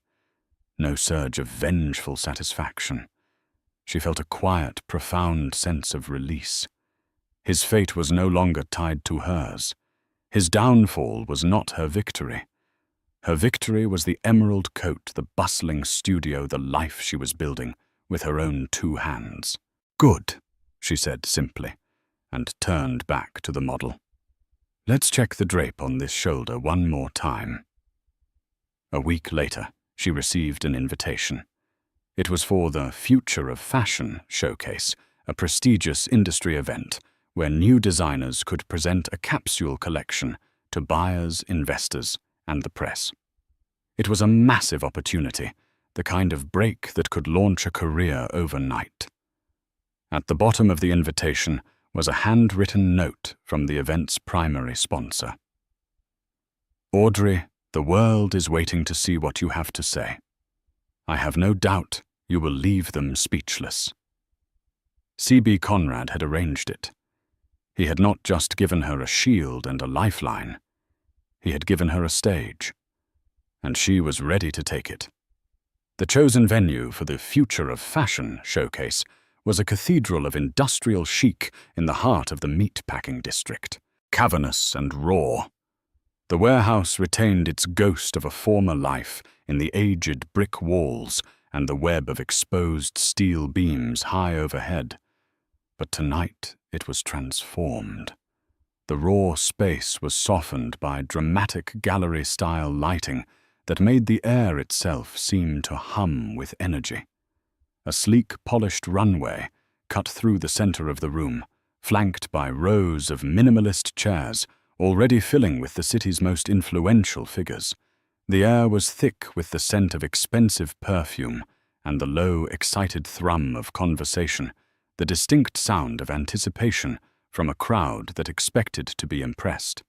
no surge of vengeful satisfaction. She felt a quiet, profound sense of release. His fate was no longer tied to hers. His downfall was not her victory. Her victory was the emerald coat, the bustling studio, the life she was building with her own 2 hands. "Good," she said simply, and turned back to the model. "Let's check the drape on this shoulder one more time." A week later, she received an invitation. It was for the Future of Fashion showcase, a prestigious industry event where new designers could present a capsule collection to buyers, investors, and the press. It was a massive opportunity, the kind of break that could launch a career overnight. At the bottom of the invitation was a handwritten note from the event's primary sponsor. "Audrey, the world is waiting to see what you have to say. I have no doubt you will leave them speechless." C.B. Conrad had arranged it. He had not just given her a shield and a lifeline. He had given her a stage, and she was ready to take it. The chosen venue for the Future of Fashion showcase was a cathedral of industrial chic in the heart of the meat-packing district, cavernous and raw. The warehouse retained its ghost of a former life in the aged brick walls and the web of exposed steel beams high overhead. But tonight it was transformed. The raw space was softened by dramatic gallery-style lighting that made the air itself seem to hum with energy. A sleek, polished runway cut through the center of the room, flanked by rows of minimalist chairs already filling with the city's most influential figures. The air was thick with the scent of expensive perfume and the low, excited thrum of conversation, the distinct sound of anticipation from a crowd that expected to be impressed.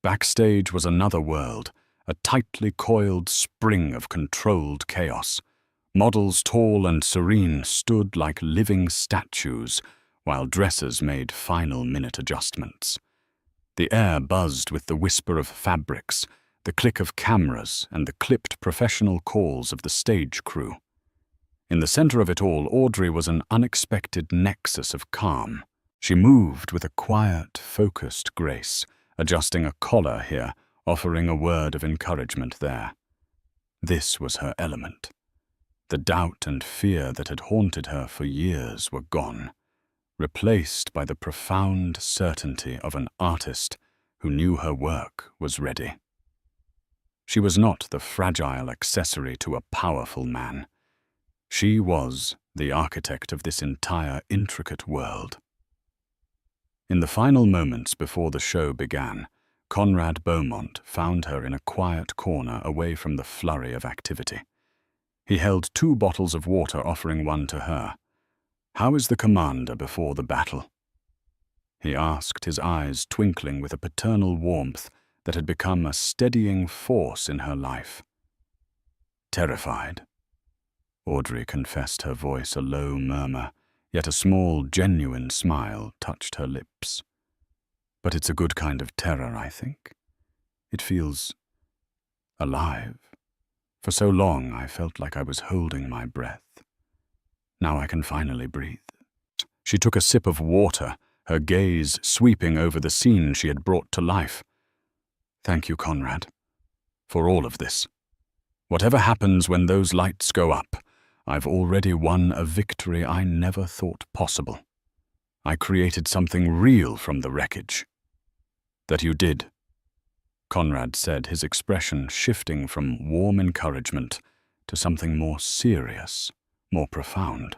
Backstage was another world, a tightly coiled spring of controlled chaos. Models tall and serene stood like living statues, while dressers made final-minute adjustments. The air buzzed with the whisper of fabrics, the click of cameras, and the clipped professional calls of the stage crew. In the center of it all, Audrey was an unexpected nexus of calm. She moved with a quiet, focused grace, adjusting a collar here, offering a word of encouragement there. This was her element. The doubt and fear that had haunted her for years were gone, replaced by the profound certainty of an artist who knew her work was ready. She was not the fragile accessory to a powerful man. She was the architect of this entire intricate world. In the final moments before the show began, Conrad Beaumont found her in a quiet corner away from the flurry of activity. He held 2 bottles of water, offering one to her. "How is the commander before the battle?" he asked, his eyes twinkling with a paternal warmth that had become a steadying force in her life. "Terrified," Audrey confessed, her voice a low murmur, yet a small, genuine smile touched her lips. "But it's a good kind of terror, I think. It feels alive. For so long I felt like I was holding my breath. Now I can finally breathe." She took a sip of water, her gaze sweeping over the scene she had brought to life. "Thank you, Conrad, for all of this. Whatever happens when those lights go up, I've already won a victory I never thought possible. I created something real from the wreckage." "That you did," Conrad said, his expression shifting from warm encouragement to something more serious, more profound.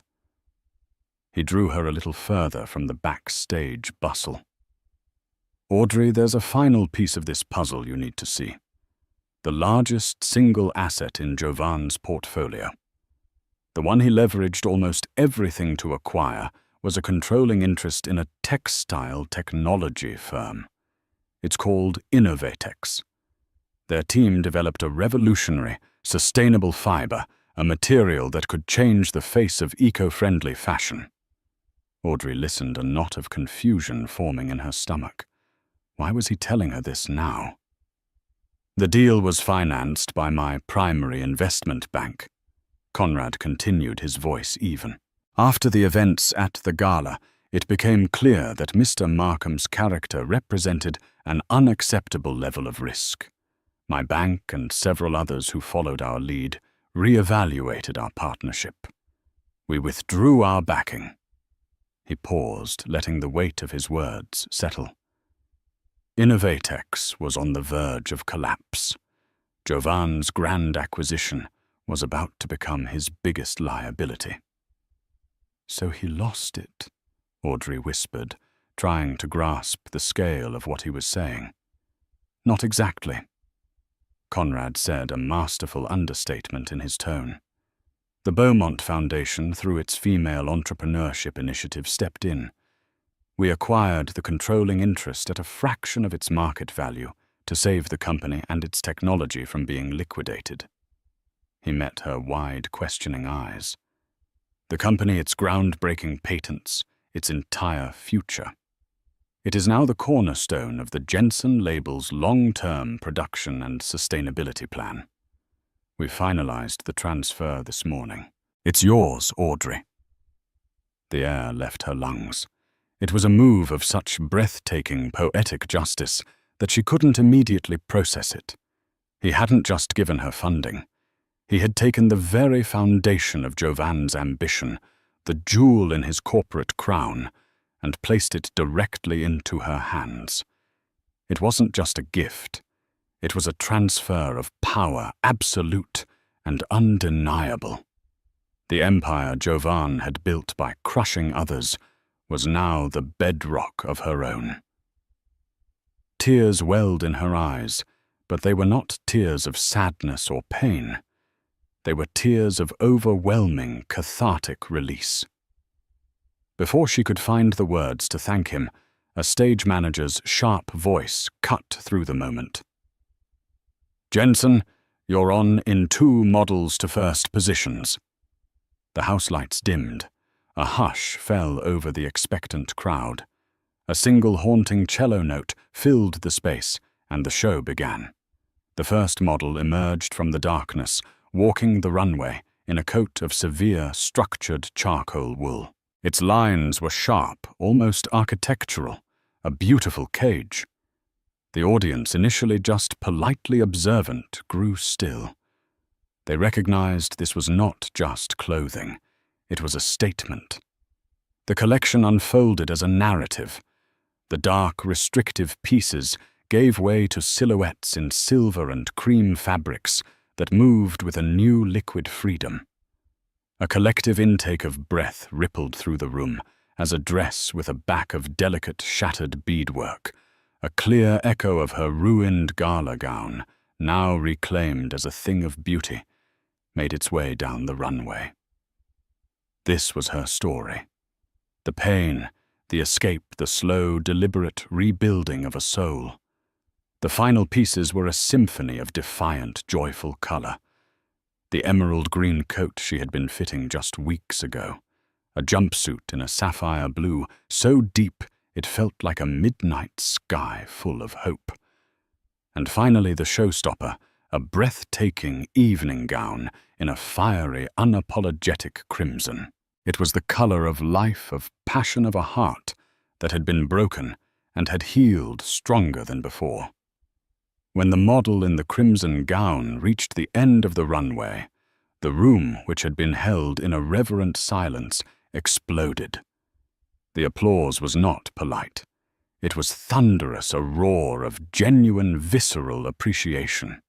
He drew her a little further from the backstage bustle. "Audrey, there's a final piece of this puzzle you need to see. The largest single asset in Jovan's portfolio. The one he leveraged almost everything to acquire was a controlling interest in a textile technology firm. It's called Innovatex. Their team developed a revolutionary, sustainable fiber, a material that could change the face of eco-friendly fashion." Audrey listened, a knot of confusion forming in her stomach. Why was he telling her this now? "The deal was financed by my primary investment bank," Conrad continued, his voice even. "After the events at the gala, it became clear that Mr. Markham's character represented an unacceptable level of risk. My bank and several others who followed our lead re-evaluated our partnership. We withdrew our backing." He paused, letting the weight of his words settle. Innovatex was on the verge of collapse. Jovan's grand acquisition was about to become his biggest liability. "So he lost it," Audrey whispered, trying to grasp the scale of what he was saying. "Not exactly," Conrad said, a masterful understatement in his tone. "The Beaumont Foundation, through its female entrepreneurship initiative, stepped in. We acquired the controlling interest at a fraction of its market value to save the company and its technology from being liquidated." He met her wide, questioning eyes. "The company, its groundbreaking patents, its entire future. It is now the cornerstone of the Jensen label's long-term production and sustainability plan. We finalized the transfer this morning. It's yours, Audrey." The air left her lungs. It was a move of such breathtaking, poetic justice that she couldn't immediately process it. He hadn't just given her funding. He had taken the very foundation of Jovan's ambition, the jewel in his corporate crown, and placed it directly into her hands. It wasn't just a gift. It was a transfer of power, absolute and undeniable. The empire Jovan had built by crushing others was now the bedrock of her own. Tears welled in her eyes, but they were not tears of sadness or pain. They were tears of overwhelming, cathartic release. Before she could find the words to thank him, a stage manager's sharp voice cut through the moment. "Jensen, you're on in 2 models to first positions." The house lights dimmed. A hush fell over the expectant crowd. A single haunting cello note filled the space, and the show began. The first model emerged from the darkness, walking the runway in a coat of severe, structured charcoal wool. Its lines were sharp, almost architectural, a beautiful cage. The audience, initially just politely observant, grew still. They recognized this was not just clothing. It was a statement. The collection unfolded as a narrative. The dark, restrictive pieces gave way to silhouettes in silver and cream fabrics that moved with a new liquid freedom. A collective intake of breath rippled through the room as a dress with a back of delicate, shattered beadwork, a clear echo of her ruined gala gown, now reclaimed as a thing of beauty, made its way down the runway. This was her story. The pain, the escape, the slow, deliberate rebuilding of a soul. The final pieces were a symphony of defiant, joyful color. The emerald green coat she had been fitting just weeks ago, a jumpsuit in a sapphire blue, so deep it felt like a midnight sky full of hope. And finally the showstopper, a breathtaking evening gown in a fiery, unapologetic crimson. It was the color of life, of passion of a heart that had been broken and had healed stronger than before. When the model in the crimson gown reached the end of the runway, the room, which had been held in a reverent silence, exploded. The applause was not polite. It was thunderous, a roar of genuine, visceral appreciation.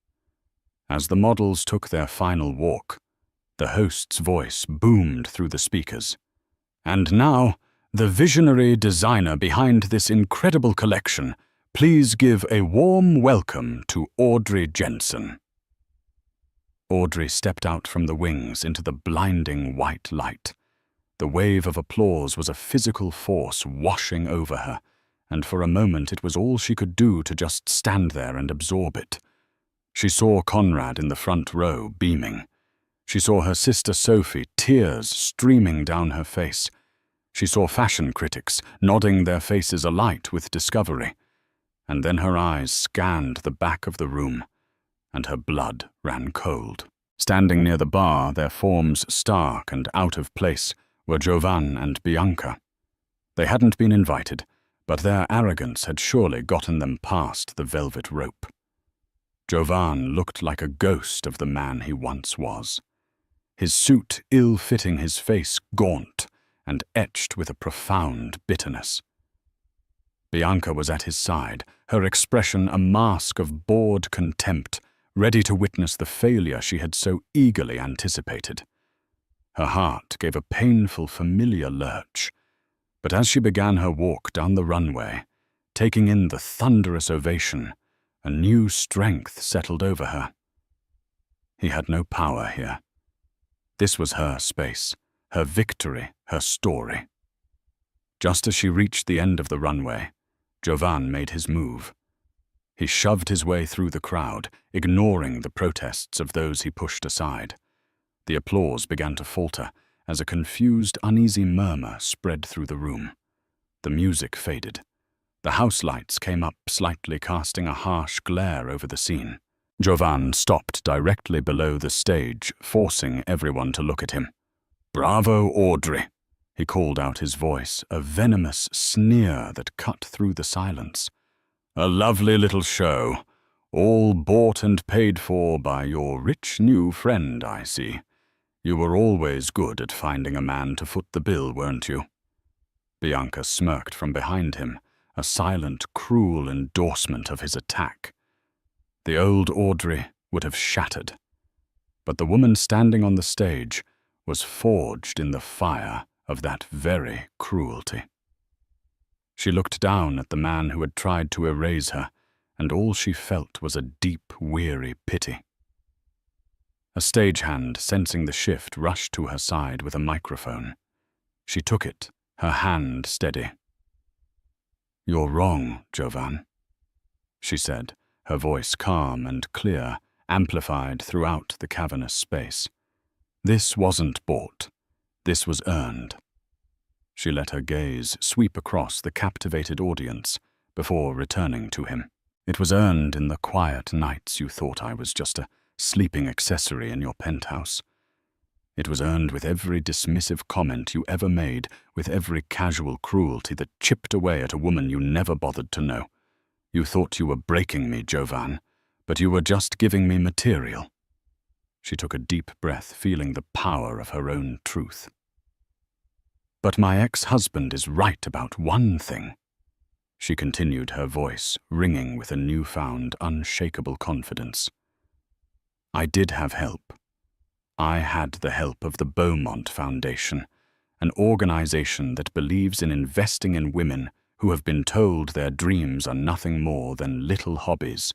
As the models took their final walk, the host's voice boomed through the speakers. "And now, the visionary designer behind this incredible collection, please give a warm welcome to Audrey Jensen." Audrey stepped out from the wings into the blinding white light. The wave of applause was a physical force washing over her, and for a moment it was all she could do to just stand there and absorb it. She saw Conrad in the front row, beaming. She saw her sister Sophie, tears streaming down her face. She saw fashion critics nodding their faces alight with discovery. And then her eyes scanned the back of the room, and her blood ran cold. Standing near the bar, their forms stark and out of place, were Jovan and Bianca. They hadn't been invited, but their arrogance had surely gotten them past the velvet rope. Jovan looked like a ghost of the man he once was. His suit ill-fitting his face gaunt and etched with a profound bitterness. Bianca was at his side, her expression a mask of bored contempt, ready to witness the failure she had so eagerly anticipated. Her heart gave a painful, familiar lurch, but as she began her walk down the runway, taking in the thunderous ovation, a new strength settled over her. He had no power here. This was her space, her victory, her story. Just as she reached the end of the runway, Jovan made his move. He shoved his way through the crowd, ignoring the protests of those he pushed aside. The applause began to falter as a confused, uneasy murmur spread through the room. The music faded. The house lights came up slightly, casting a harsh glare over the scene. Jovan stopped directly below the stage, forcing everyone to look at him. "Bravo, Audrey," he called out, his voice a venomous sneer that cut through the silence. "A lovely little show. All bought and paid for by your rich new friend, I see. You were always good at finding a man to foot the bill, weren't you?" Bianca smirked from behind him, a silent, cruel endorsement of his attack. The old Audrey would have shattered, but the woman standing on the stage was forged in the fire of that very cruelty. She looked down at the man who had tried to erase her, and all she felt was a deep, weary pity. A stagehand, sensing the shift, rushed to her side with a microphone. She took it, her hand steady. "You're wrong, Jovan," she said, her voice calm and clear, amplified throughout the cavernous space. "This wasn't bought. This was earned." She let her gaze sweep across the captivated audience before returning to him. "It was earned in the quiet nights you thought I was just a sleeping accessory in your penthouse. It was earned with every dismissive comment you ever made, with every casual cruelty that chipped away at a woman you never bothered to know. You thought you were breaking me, Jovan, but you were just giving me material." She took a deep breath, feeling the power of her own truth. "But my ex-husband is right about one thing," she continued, her voice ringing with a newfound, unshakable confidence. "I did have help. I had the help of the Beaumont Foundation, an organization that believes in investing in women who have been told their dreams are nothing more than little hobbies.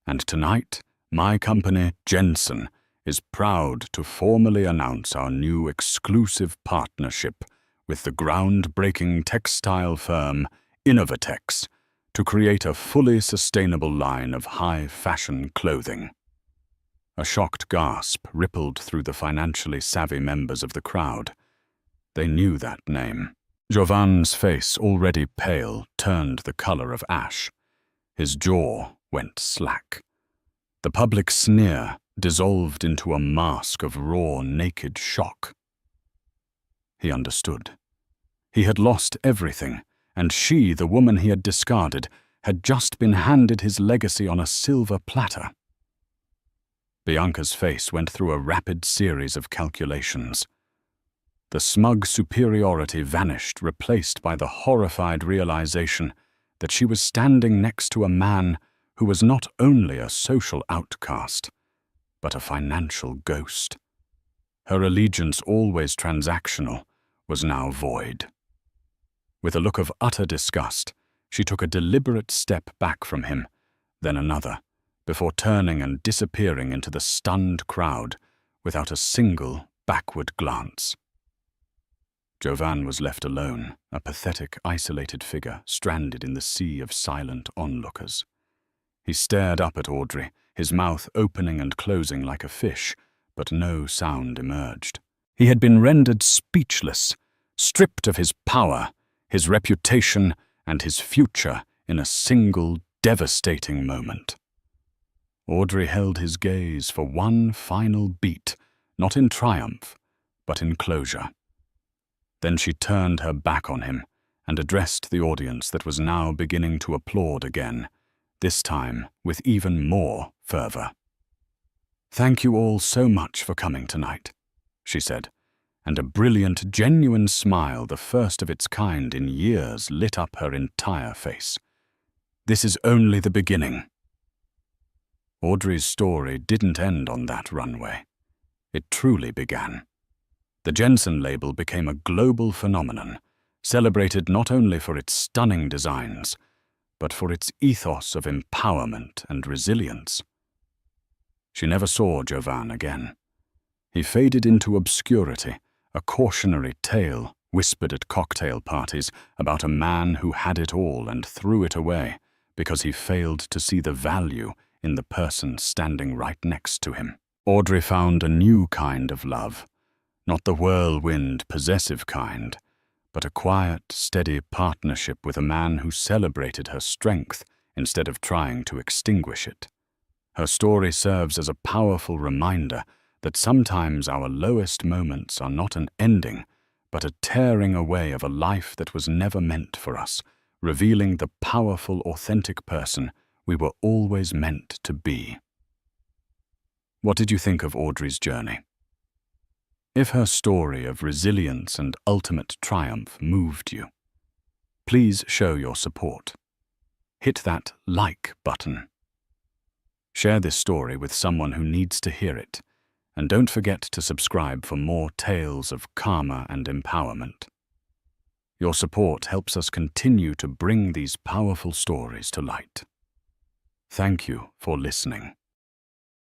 And tonight, my company, Jensen, is proud to formally announce our new exclusive partnership with the groundbreaking textile firm Innovatex to create a fully sustainable line of high-fashion clothing." A shocked gasp rippled through the financially savvy members of the crowd. They knew that name. Jovan's face, already pale, turned the color of ash. His jaw went slack. The public sneer dissolved into a mask of raw, naked shock. He understood. He had lost everything, and she, the woman he had discarded, had just been handed his legacy on a silver platter. Bianca's face went through a rapid series of calculations. The smug superiority vanished, replaced by the horrified realization that she was standing next to a man who was not only a social outcast, but a financial ghost. Her allegiance, always transactional, was now void. With a look of utter disgust, she took a deliberate step back from him, then another, before turning and disappearing into the stunned crowd without a single backward glance. Jovan was left alone, a pathetic, isolated figure stranded in the sea of silent onlookers. He stared up at Audrey, his mouth opening and closing like a fish, but no sound emerged. He had been rendered speechless, stripped of his power, his reputation, and his future in a single devastating moment. Audrey held his gaze for one final beat, not in triumph, but in closure. Then she turned her back on him and addressed the audience that was now beginning to applaud again, this time with even more fervor. "Thank you all so much for coming tonight," she said, and a brilliant, genuine smile, the first of its kind in years, lit up her entire face. "This is only the beginning." Audrey's story didn't end on that runway. It truly began. The Jensen label became a global phenomenon, celebrated not only for its stunning designs, but for its ethos of empowerment and resilience. She never saw Jovan again. He faded into obscurity, a cautionary tale whispered at cocktail parties about a man who had it all and threw it away because he failed to see the value in the person standing right next to him. Audrey found a new kind of love, not the whirlwind, possessive kind, but a quiet, steady partnership with a man who celebrated her strength instead of trying to extinguish it. Her story serves as a powerful reminder that sometimes our lowest moments are not an ending, but a tearing away of a life that was never meant for us, revealing the powerful, authentic person we were always meant to be. What did you think of Audrey's journey? If her story of resilience and ultimate triumph moved you, please show your support. Hit that like button. Share this story with someone who needs to hear it, and don't forget to subscribe for more tales of karma and empowerment. Your support helps us continue to bring these powerful stories to light. Thank you for listening.